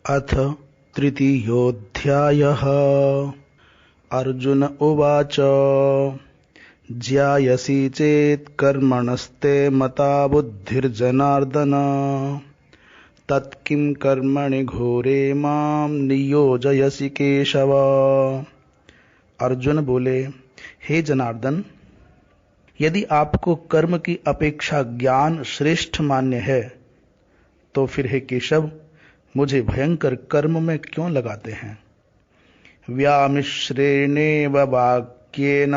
अथ तृतीयोऽध्यायः। अर्जुन उवाच ज्यायसि चेत् कर्मणस्ते मता बुद्धिर्जनार्दन तत्किं कर्मणि घोरे मां नियोजयसि केशव। अर्जुन बोले, हे जनार्दन, यदि आपको कर्म की अपेक्षा ज्ञान श्रेष्ठ मान्य है तो फिर हे केशव, मुझे भयंकर कर्म में क्यों लगाते हैं। व्यामिश्रेणेव वाक्येन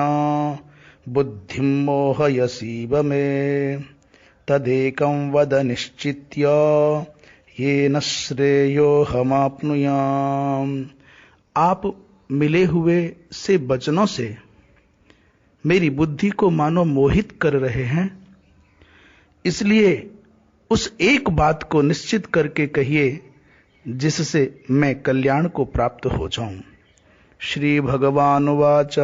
बुद्धिं मोहयसीव मे तदेकं वद निश्चित्य येन श्रेयोऽहमाप्नुयाम्। आप मिले हुए से वचनों से मेरी बुद्धि को मानो मोहित कर रहे हैं, इसलिए उस एक बात को निश्चित करके कहिए जिससे मैं कल्याण को प्राप्त हो जाऊं। श्री भगवानुवाच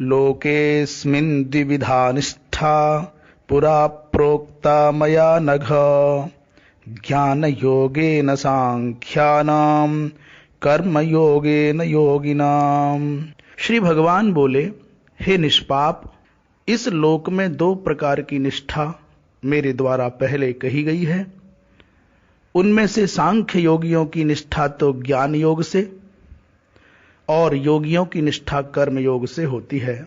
लोकेऽस्मिन् द्विविधा निष्ठा पुरा प्रोक्ता मया नघ ज्ञानयोगेन सांख्यानां कर्मयोगेन योगिनां। श्री भगवान बोले, हे निष्पाप, इस लोक में दो प्रकार की निष्ठा मेरे द्वारा पहले कही गई है। उनमें से सांख्य योगियों की निष्ठा तो ज्ञान योग से और योगियों की निष्ठा कर्म योग से होती है।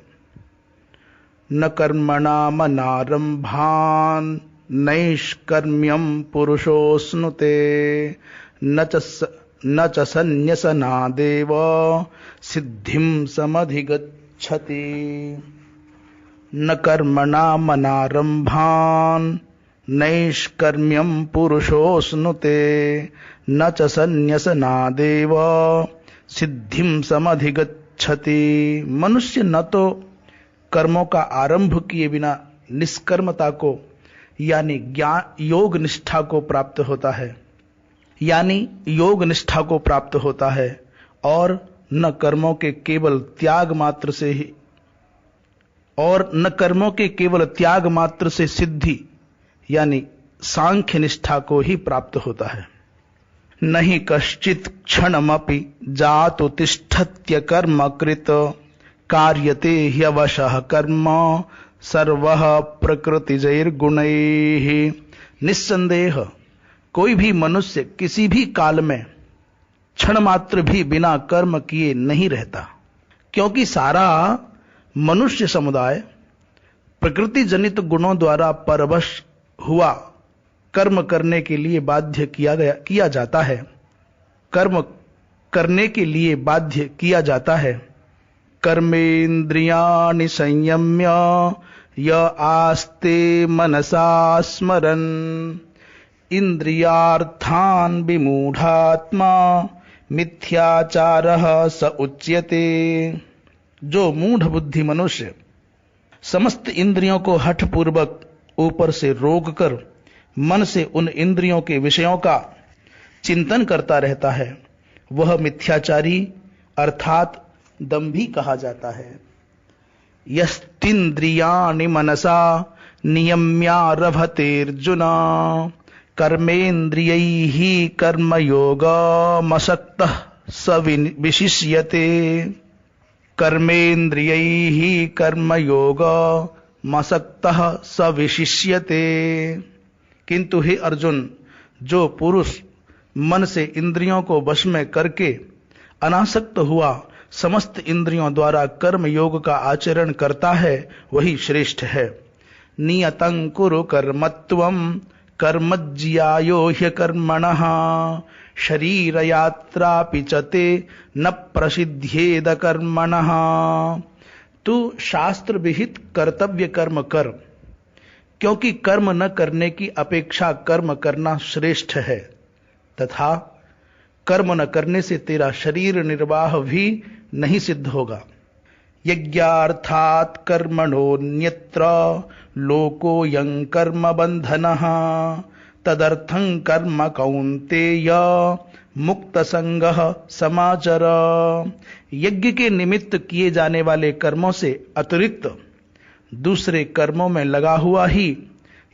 न कर्मणामनारंभान् नैष्कर्म्यं पुरुषोऽश्नुते न च संन्यसनादेव सिद्धिं समधिगच्छति। न कर्मणामनारंभान् नैष्कर्म्यं पुरुषोऽश्नुते न च संन्यसनादेव सिद्धिं समधिगच्छति। मनुष्य न तो कर्मों का आरंभ किए बिना निष्कर्मता को यानी योग निष्ठा को प्राप्त होता है और न कर्मों के केवल त्याग मात्र से सिद्धि यानी सांख्य निष्ठा को ही प्राप्त होता है। नहीं कश्चित् क्षणमपि जातु तिष्ठत्य कर्म कृत कार्यते ह्यवशः कर्म सर्वः प्रकृतिजैर्गुणैः। निस्संदेह कोई भी मनुष्य किसी भी काल में क्षण मात्र भी बिना कर्म किए नहीं रहता, क्योंकि सारा मनुष्य समुदाय प्रकृति जनित गुणों द्वारा परवश हुआ कर्म करने के लिए बाध्य किया जाता है। कर्मेन्द्रियाणि संयम्य य आस्ते मनसा स्मरन् इंद्रियार्थान् विमूढ़ात्मा मिथ्याचारः स उच्यते। जो मूढ़ बुद्धि मनुष्य समस्त इंद्रियों को हठपूर्वक ऊपर से रोककर मन से उन इंद्रियों के विषयों का चिंतन करता रहता है, वह मिथ्याचारी अर्थात दंभी कहा जाता है। यस्तिन्द्रियाणि मनसा नियम्यारभतेर्जुन कर्मेन्द्रियैः कर्मयोगमसक्तः स विशिष्यते। कर्मेन्द्रियैः कर्मयोगमसक्तः स विशिष्यते। किंतु हे अर्जुन, जो पुरुष मन से इंद्रियों को वश में करके अनासक्त हुआ समस्त इंद्रियों द्वारा कर्म योग का आचरण करता है, वही श्रेष्ठ है। नियतं कुरु कर्मत्वं कर्मज्यायो ह्यकर्मणः शरीर यात्रापि च ते न प्रसिद्ध्येद कर्मणः। तू शास्त्र विहित कर्तव्य कर्म कर, क्योंकि कर्म न करने की अपेक्षा कर्म करना श्रेष्ठ है, तथा कर्म न करने से तेरा शरीर निर्वाह भी नहीं सिद्ध होगा। यज्ञार्थात् कर्मणोऽन्यत्र लोकोऽयं कर्म बन्धनः तदर्थं कर्म कौन्तेय मुक्त संगः समाचर। यज्ञ के निमित्त किए जाने वाले कर्मों से अतिरिक्त दूसरे कर्मों में लगा हुआ ही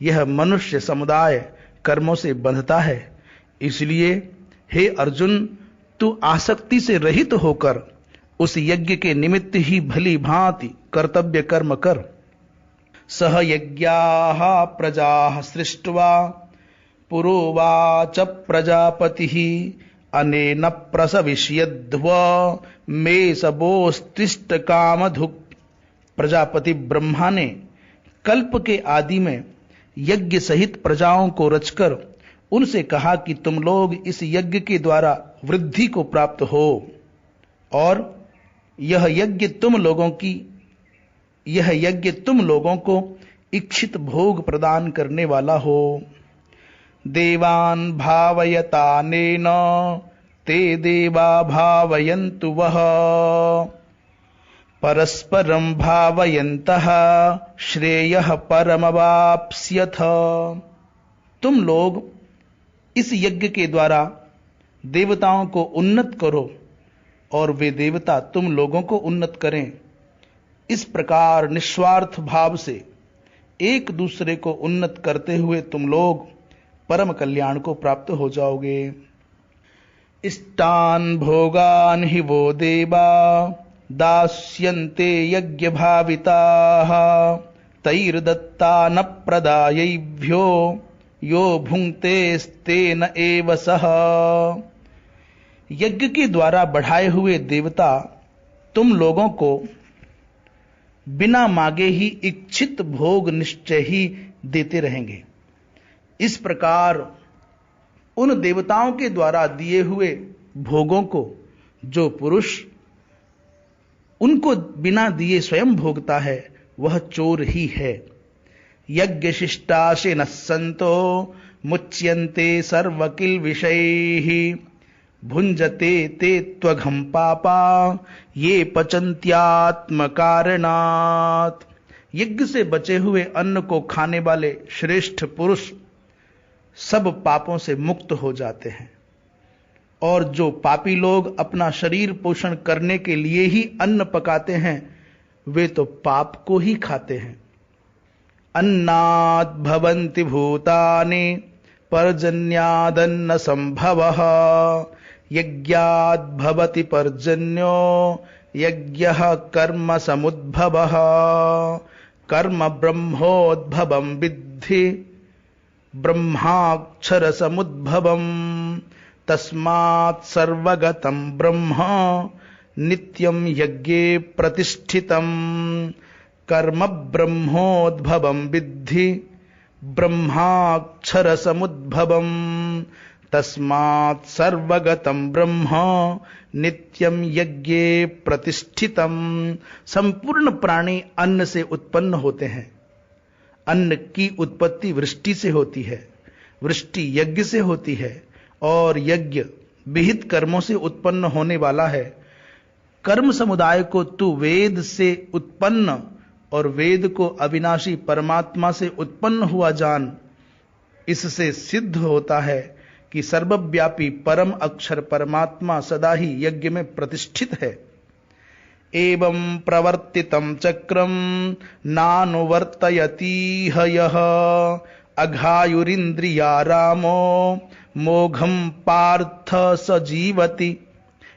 यह मनुष्य समुदाय कर्मों से बंधता है। इसलिए हे अर्जुन, तू आसक्ति से रहित होकर उस यज्ञ के निमित्त ही भली भांति कर्तव्य कर्म कर। सह यज्ञाः प्रजाः सृष्ट्वा पुरोवाच प्रजापतिः अनेन प्रसविष्यध्व मे सबोस्तिष्ठ कामधुक्। प्रजापति ब्रह्मा ने कल्प के आदि में यज्ञ सहित प्रजाओं को रचकर उनसे कहा कि तुम लोग इस यज्ञ के द्वारा वृद्धि को प्राप्त हो, और यह यज्ञ तुम लोगों को इच्छित भोग प्रदान करने वाला हो। देवान् भावयतानेन ते देवा भावयन्तु वः परस्परं भावयन्तः श्रेयः परमवाप्स्यथ। तुम लोग इस यज्ञ के द्वारा देवताओं को उन्नत करो और वे देवता तुम लोगों को उन्नत करें। इस प्रकार निस्वार्थ भाव से एक दूसरे को उन्नत करते हुए तुम लोग परम कल्याण को प्राप्त हो जाओगे। इष्टान भोगान हि वो देवा दास्यन्ते यज्ञ भाविताः तैर्दत्ता न प्रदायैभ्यो यो भुंक्तेस्तेन एव सह। यज्ञ के द्वारा बढ़ाए हुए देवता तुम लोगों को बिना मांगे ही इच्छित भोग निश्चय ही देते रहेंगे। इस प्रकार उन देवताओं के द्वारा दिए हुए भोगों को जो पुरुष उनको बिना दिए स्वयं भोगता है वह चोर ही है। यज्ञ शिष्टाशे न संतो मुच्यन्ते सर्वकिल विषयैः भुंजते ते त्वघं पापा ये पचन्त्यात्म कारणात्। यज्ञ से बचे हुए अन्न को खाने वाले श्रेष्ठ पुरुष सब पापों से मुक्त हो जाते हैं, और जो पापी लोग अपना शरीर पोषण करने के लिए ही अन्न पकाते हैं वे तो पाप को ही खाते हैं। अन्नात् भवन्ति भूतानि पर्जन्यादन्न संभवः यज्ञात् भवति पर्जन्यो यज्ञः कर्म समुद्भवः कर्म ब्रह्मोद्भवं विद्धि ब्रह्माक्षर समुद्भवम् तस्मात् सर्वगतं ब्रह्म नित्यं यज्ञे प्रतिष्ठितम् कर्म ब्रह्मोद्भवं विद्धि ब्रह्माक्षर समुद्भवम् तस्मात् सर्वगतं ब्रह्म नित्यं यज्ञे प्रतिष्ठितम्। संपूर्ण प्राणी अन्न से उत्पन्न होते हैं। अन्न की उत्पत्ति वृष्टि से होती है, वृष्टि यज्ञ से होती है, और यज्ञ विहित कर्मों से उत्पन्न होने वाला है। कर्म समुदाय को तू वेद से उत्पन्न और वेद को अविनाशी परमात्मा से उत्पन्न हुआ जान। इससे सिद्ध होता है कि सर्वव्यापी परम अक्षर परमात्मा सदा ही यज्ञ में प्रतिष्ठित है। एवं प्रवर्तितं चक्रम नानुवर्तयतीह यः अघायुरिंद्रिया रामो मोघम पार्थ स जीवति।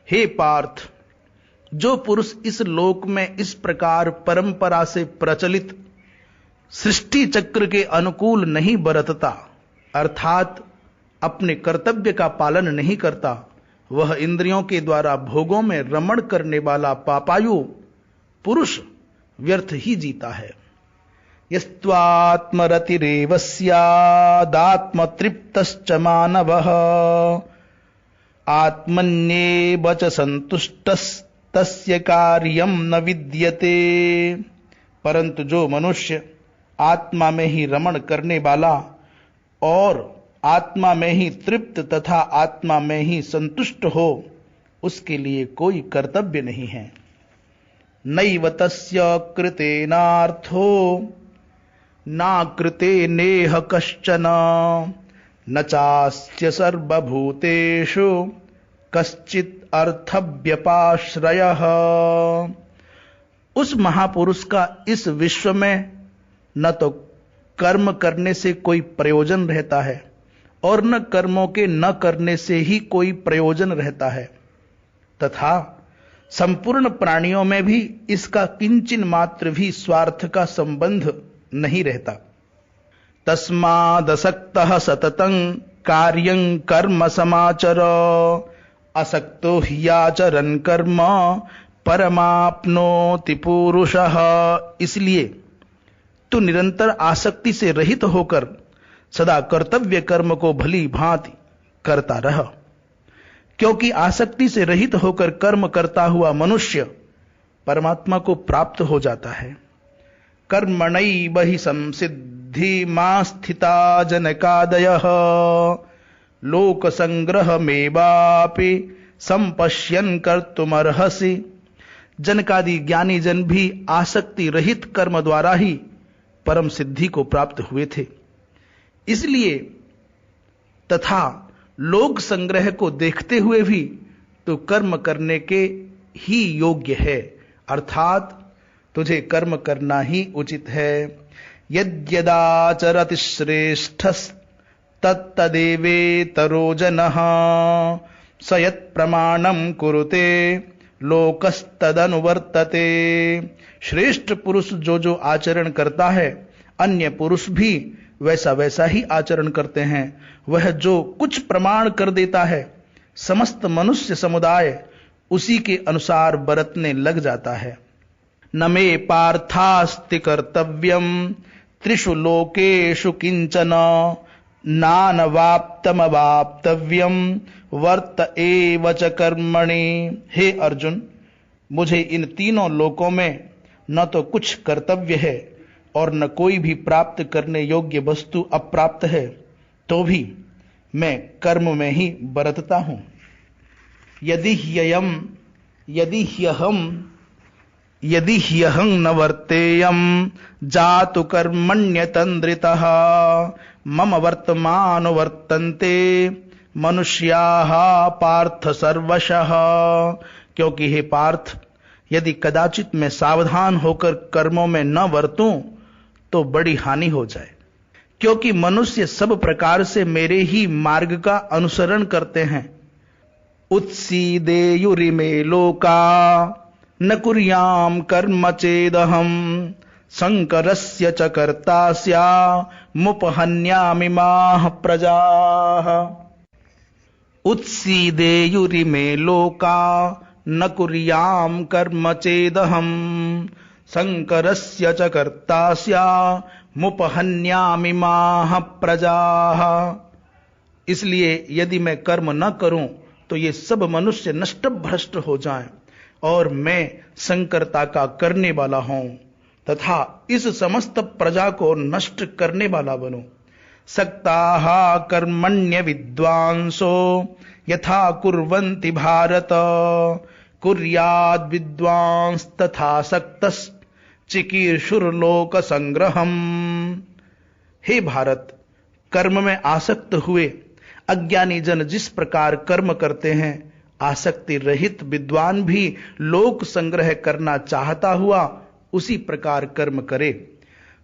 हे पार्थ, जो पुरुष इस लोक में इस प्रकार परंपरा से प्रचलित सृष्टि चक्र के अनुकूल नहीं बरतता, अर्थात अपने कर्तव्य का पालन नहीं करता, वह इंद्रियों के द्वारा भोगों में रमण करने वाला पापायु पुरुष व्यर्थ ही जीता है। यस्त्वात्मरतिरेव स्यादात्मतृप्तश्च मानवः आत्मन्येव च संतुष्टस्तस्य कार्यं न विद्यते। परंतु जो मनुष्य आत्मा में ही रमण करने वाला और आत्मा में ही तृप्त तथा आत्मा में ही संतुष्ट हो, उसके लिए कोई कर्तव्य नहीं है। नैव तस्य कृतेनार्थो नाकृते नेह कश्चन न चास्य सर्वभूतेषु कश्चित् अर्थव्यपाश्रयः। उस महापुरुष का इस विश्व में न तो कर्म करने से कोई प्रयोजन रहता है और न कर्मों के न करने से ही कोई प्रयोजन रहता है, तथा संपूर्ण प्राणियों में भी इसका किंचिन मात्र भी स्वार्थ का संबंध नहीं रहता। तस्मादसक्तः सततं कार्यं कर्म समाचर, असक्तो ह्याचरन् कर्म परमाप्नोति पुरुषः। इसलिए तू निरंतर आसक्ति से रहित होकर सदा कर्तव्य कर्म को भली भांति करता रह, क्योंकि आसक्ति से रहित होकर कर्म करता हुआ मनुष्य परमात्मा को प्राप्त हो जाता है। कर्मणैव हि संसिद्धि मा स्थिता जनकादयः, लोक संग्रह मेवापि संपश्यन् कर्तुमर्हसि। जनकादि ज्ञानी जन भी आसक्ति रहित कर्म द्वारा ही परम सिद्धि को प्राप्त हुए थे। इसलिए तथा लोक संग्रह को देखते हुए भी तो कर्म करने के ही योग्य है, अर्थात तुझे कर्म करना ही उचित है। यद्यदाचरति श्रेष्ठस् तत्तदेवेतरो जनः, स यत्प्रमाणं कुरुते लोकस्तदनुवर्तते। श्रेष्ठ पुरुष जो जो आचरण करता है, अन्य पुरुष भी वैसा वैसा ही आचरण करते हैं। वह जो कुछ प्रमाण कर देता है, समस्त मनुष्य समुदाय उसी के अनुसार बरतने लग जाता है। न मे पार्थास्ति कर्तव्यम त्रिषु लोकेषु किंचन, नानवाप्तमवाप्तव्यम वर्त एव च कर्मणि। हे अर्जुन, मुझे इन तीनों लोकों में न तो कुछ कर्तव्य है और न कोई भी प्राप्त करने योग्य वस्तु अप्राप्त है, तो भी मैं कर्म में ही बरतता हूं। यदि ह्यहं न वर्तेयं जातु कर्मण्यतन्द्रितः, मम वर्तमानो वर्तन्ते मनुष्याः पार्थ सर्वशः। क्योंकि हे पार्थ, यदि कदाचित मैं सावधान होकर कर्मों में न वर्तूं तो बड़ी हानि हो जाए, क्योंकि मनुष्य सब प्रकार से मेरे ही मार्ग का अनुसरण करते हैं। उत्सीदेयुरिमे लोका न कुर्याम कर्म चेदहम, शंकरस्य च कर्तास्यामुपहन्यामिमाः प्रजाः। उत्सीदेयुरिमे लोका न कुर्याम कर्म चेदहम, शंकरस्य च कर्तास्यामुपहन्यामिमाः प्रजाः। इसलिए यदि मैं कर्म न करूं तो ये सब मनुष्य नष्ट भ्रष्ट हो जाएं और मैं संकरता का करने वाला हूं तथा इस समस्त प्रजा को नष्ट करने वाला बनूं। सक्ताः कर्मण्य विद्वांसो यथा कुर्वन्ति भारत, कुर्याद् विद्वांस तथा सक्तस् चिकीर्षुर्लोक संग्रहम। हे भारत, कर्म में आसक्त हुए अज्ञानी जन जिस प्रकार कर्म करते हैं, आसक्ति रहित विद्वान भी लोक संग्रह करना चाहता हुआ उसी प्रकार कर्म करे।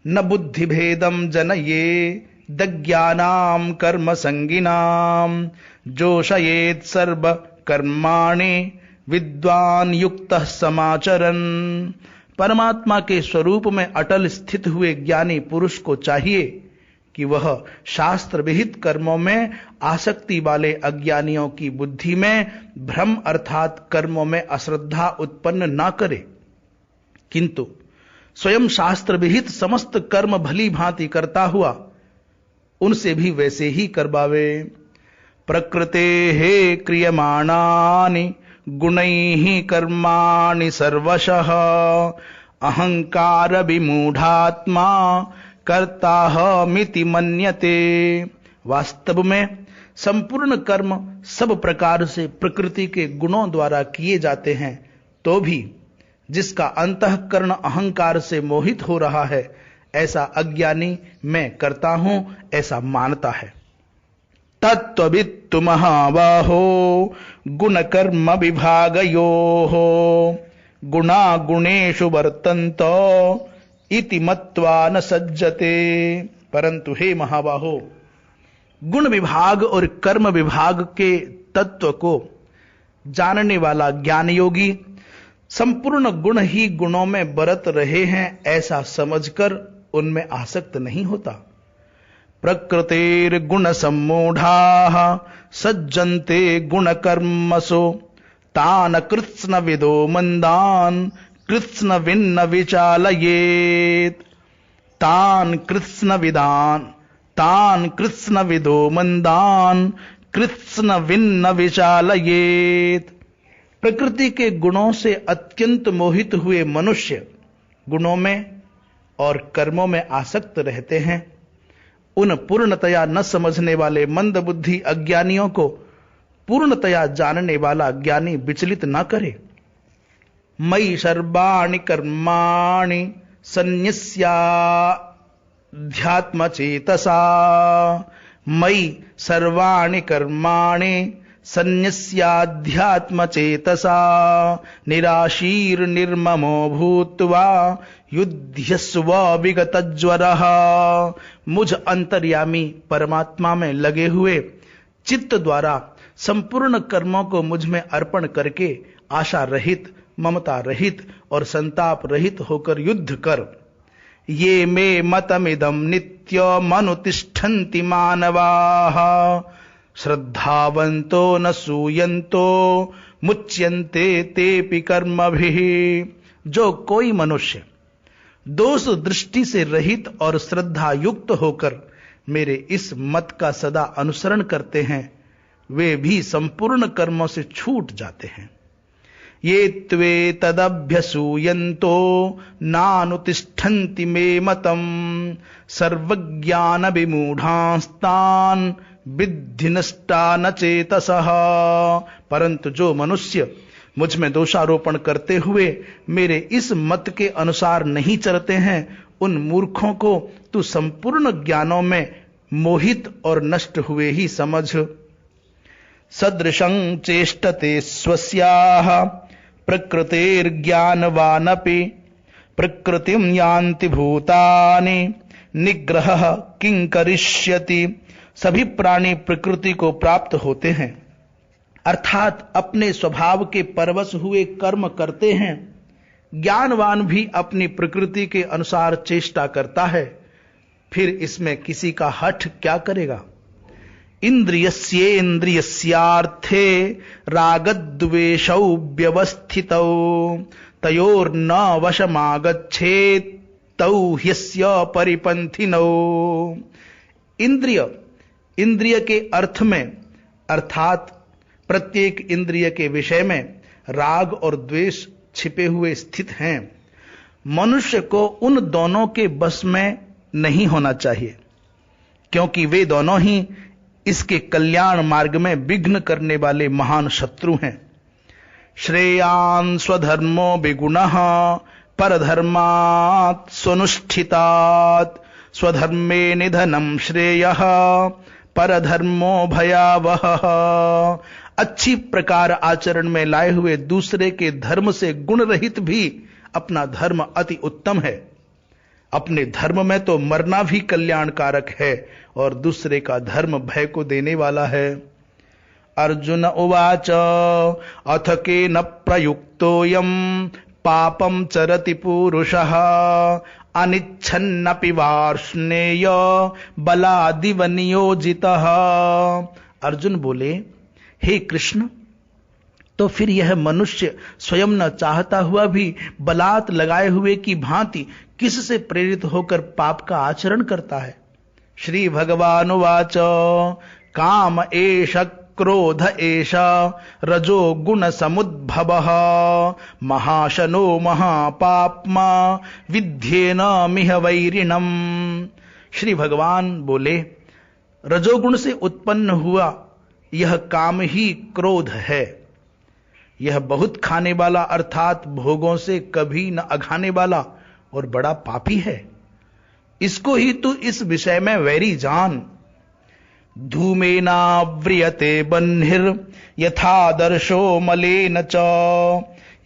न बुद्धि भेदम जनये दज्ञानाम कर्म संगिनाम, जोषयेत् सर्व कर्माणि विद्वान युक्तः समाचरन्। परमात्मा के स्वरूप में अटल स्थित हुए ज्ञानी पुरुष को चाहिए कि वह शास्त्र विहित कर्मों में आसक्ति वाले अज्ञानियों की बुद्धि में भ्रम अर्थात कर्मों में अश्रद्धा उत्पन्न ना करे, किंतु स्वयं शास्त्र विहित समस्त कर्म भली भांति करता हुआ उनसे भी वैसे ही करवावे। प्रकृतेः क्रियमाणानि गुणैः कर्माणि सर्वशः, अहंकार विमूढ़ात्मा कर्ताहमिति मन्यते। वास्तव में संपूर्ण कर्म सब प्रकार से प्रकृति के गुणों द्वारा किए जाते हैं, तो भी जिसका अंतःकरण अहंकार से मोहित हो रहा है, ऐसा अज्ञानी मैं करता हूं ऐसा मानता है। तत्त्ववित्तु महाबाहो गुण कर्म विभागयोः, गुणा गुणेषु वर्तन्त इति मत्वा न सज्जते। परंतु हे महाबाहो, गुण विभाग और कर्म विभाग के तत्व को जानने वाला ज्ञान योगी संपूर्ण गुण ही गुणों में बरत रहे हैं ऐसा समझकर उनमें आसक्त नहीं होता। प्रकृतेर गुण सम्मूढ़ाः सज्जन्ते गुण कर्मसु तान कृत्स्न विदो मंदान कृत्स्न विन्न विचालयेत। तान कृत्स्न विदो मंदान कृत्स्न विन्न विचालयेत। प्रकृति के गुणों से अत्यंत मोहित हुए मनुष्य गुणों में और कर्मों में आसक्त रहते हैं। उन पूर्णतया न समझने वाले मंद बुद्धि अज्ञानियों को पूर्णतया जानने वाला ज्ञानी विचलित न करे। मयि सर्वाणि कर्माणि सन्न्यस्याध्यात्मचेतसा। मयि सर्वाणि कर्माणि सन्न्यस्याध्यात्मचेतसा निराशीर्निर्ममो भूत्वा युध्यस्व विगतज्वरः। मुझ अंतर्यामी परमात्मा में लगे हुए चित्त द्वारा संपूर्ण कर्मों को मुझ में अर्पण करके आशा रहित, ममता रहित और संताप रहित होकर युद्ध कर। ये मे मतमिदं नित्यमनुतिष्ठन्ति मानवाः श्रद्धावन्तो न सूयन्तो मुच्यन्ते तेऽपि कर्मभिः। जो कोई मनुष्य दोष दृष्टि से रहित और श्रद्धा युक्त होकर मेरे इस मत का सदा अनुसरण करते हैं वे भी संपूर्ण कर्मों से छूट जाते हैं। ये त्वे तदभ्यसूयन्तो नानुतिष्ठन्ति मे मतम् सर्वज्ञान विमूढ़ास्तान् विद्धि नष्टा न चेतसः। परंतु जो मनुष्य मुझ में दोषारोपण करते हुए मेरे इस मत के अनुसार नहीं चलते हैं उन मूर्खों को तू संपूर्ण ज्ञानों में मोहित और नष्ट हुए ही समझ। सदृशं चेष्टते स्वस्याः प्रकृतेर्ज्ञानवानपि प्रकृतिं यान्ति भूतानि निग्रहः किं करिष्यति। सभी प्राणी प्रकृति को प्राप्त होते हैं अर्थात अपने स्वभाव के परवश हुए कर्म करते हैं। ज्ञानवान भी अपनी प्रकृति के अनुसार चेष्टा करता है, फिर इसमें किसी का हठ क्या करेगा। इंद्रियस्येन्द्रियस्यार्थे रागद्वेषौ व्यवस्थितौ तयोर्न वशमागच्छेत् तौ ह्यस्य परिपन्थिनौ। इंद्रिय के अर्थ में अर्थात प्रत्येक इंद्रिय के विषय में राग और द्वेष छिपे हुए स्थित हैं। मनुष्य को उन दोनों के बस में नहीं होना चाहिए क्योंकि वे दोनों ही इसके कल्याण मार्ग में विघ्न करने वाले महान शत्रु हैं। श्रेयान् स्वधर्मो विगुणः परधर्मात् स्वनुष्ठितात् स्वधर्मे निधनं श्रेयः परधर्मो भयावहः। अच्छी प्रकार आचरण में लाए हुए दूसरे के धर्म से गुण रहित भी अपना धर्म अति उत्तम है। अपने धर्म में तो मरना भी कल्याणकारक है और दूसरे का धर्म भय को देने वाला है। अर्जुन उवाच अथ केन प्रयुक्तोऽयं पापं चरति पुरुषः अनिच्छन्नपि वार्ष्णेय बलादिव नियोजितः। अर्जुन बोले, हे कृष्ण, तो फिर यह मनुष्य स्वयं न चाहता हुआ भी बलात् लगाए हुए की भांति किससे प्रेरित होकर पाप का आचरण करता है। श्री भगवान उवाच काम एष क्रोध एष रजो गुण समुद्भवः महाशनो महापाप्मा विद्येन मिह वैरिणम। श्री भगवान बोले, रजोगुण से उत्पन्न हुआ यह काम ही क्रोध है। यह बहुत खाने वाला अर्थात भोगों से कभी न अघाने वाला और बड़ा पापी है। इसको ही तू इस विषय में वैरी जान। धूमेनाव्रियते बह्निर् यथादर्शो मलेन च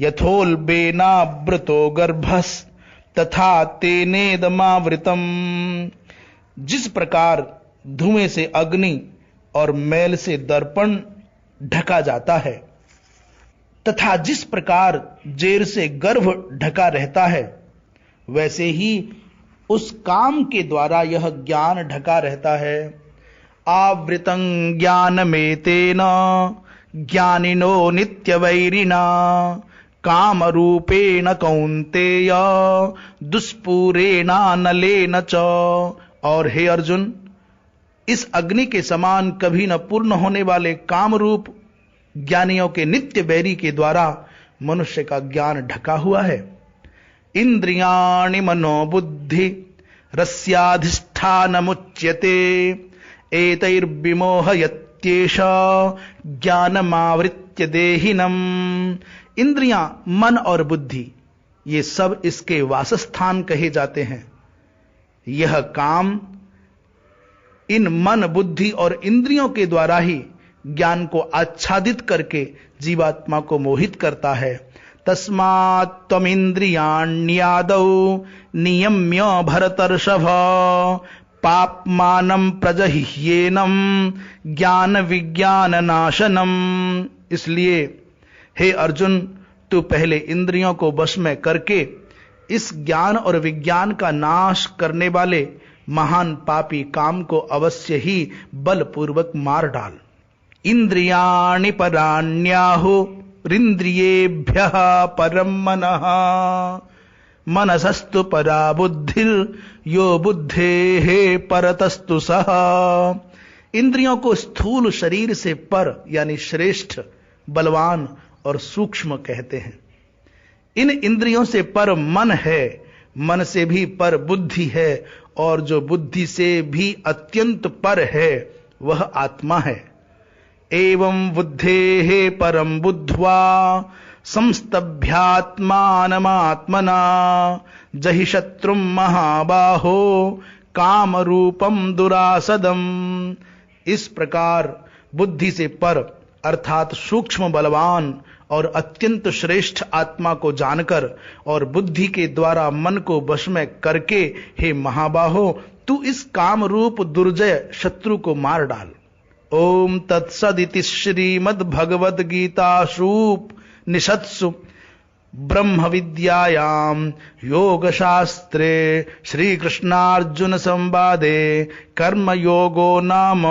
यथोल्बेनावृतो गर्भस् तथा तेनेदमावृतम्। जिस प्रकार धुएं से अग्नि और मैल से दर्पण ढका जाता है, तथा जिस प्रकार जेर से गर्भ ढका रहता है, वैसे ही उस काम के द्वारा यह ज्ञान ढका रहता है। आवृतं ज्ञानमेतेन ज्ञानिनो नित्यवैरिणा काम रूपेण कौन्तेय दुष्पूरेणानलेन च। और हे अर्जुन, इस अग्नि के समान कभी न पूर्ण होने वाले काम रूप ज्ञानियों के नित्य बैरी के द्वारा मनुष्य का ज्ञान ढका हुआ है। इंद्रियाणि मनोबुद्धि रस्याधिष्ठानमुच्यते एतैर्विमोहयत्येष ज्ञानमावृत्य देहिनम्। इंद्रियां, मन और बुद्धि, ये सब इसके वासस्थान कहे जाते हैं। यह काम इन मन, बुद्धि और इंद्रियों के द्वारा ही ज्ञान को आच्छादित करके जीवात्मा को मोहित करता है। तस्मात् त्वमिन्द्रियाण्यादौ नियम्य भरतर्षभ पाप्मानं प्रजह्येनं ज्ञान विज्ञान नाशनम। इसलिए हे अर्जुन, तू पहले इंद्रियों को वश में करके इस ज्ञान और विज्ञान का नाश करने वाले महान पापी काम को अवश्य ही बलपूर्वक मार डाल। इंद्रियाणि पराण्याहुरिन्द्रियेभ्यः परं मनः मनसस्तु परा बुद्धिर यो बुद्धेः परतस्तु सः। इंद्रियों को स्थूल शरीर से पर यानी श्रेष्ठ, बलवान और सूक्ष्म कहते हैं। इन इंद्रियों से पर मन है, मन से भी पर बुद्धि है, और जो बुद्धि से भी अत्यंत पर है वह आत्मा है। एवं बुद्धेः परम बुद्ध्वा संस्तभ्यात्मानमात्मना जहि शत्रुं महाबाहो काम रूपम दुरासदम। इस प्रकार बुद्धि से पर अर्थात सूक्ष्म, बलवान और अत्यंत श्रेष्ठ आत्मा को जानकर और बुद्धि के द्वारा मन को वश में करके, हे महाबाहो, तू इस काम रूप दुर्जय शत्रु को मार डाल। ओम तत्सदिति श्रीमद्भगवद्गीतासूपनिषत्सु ब्रह्म विद्यायां योग शास्त्रे श्रीकृष्णार्जुन संवादे कर्म योगो नाम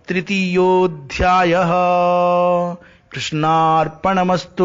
तृतीयोऽध्यायः। कृष्णार्पणमस्तु।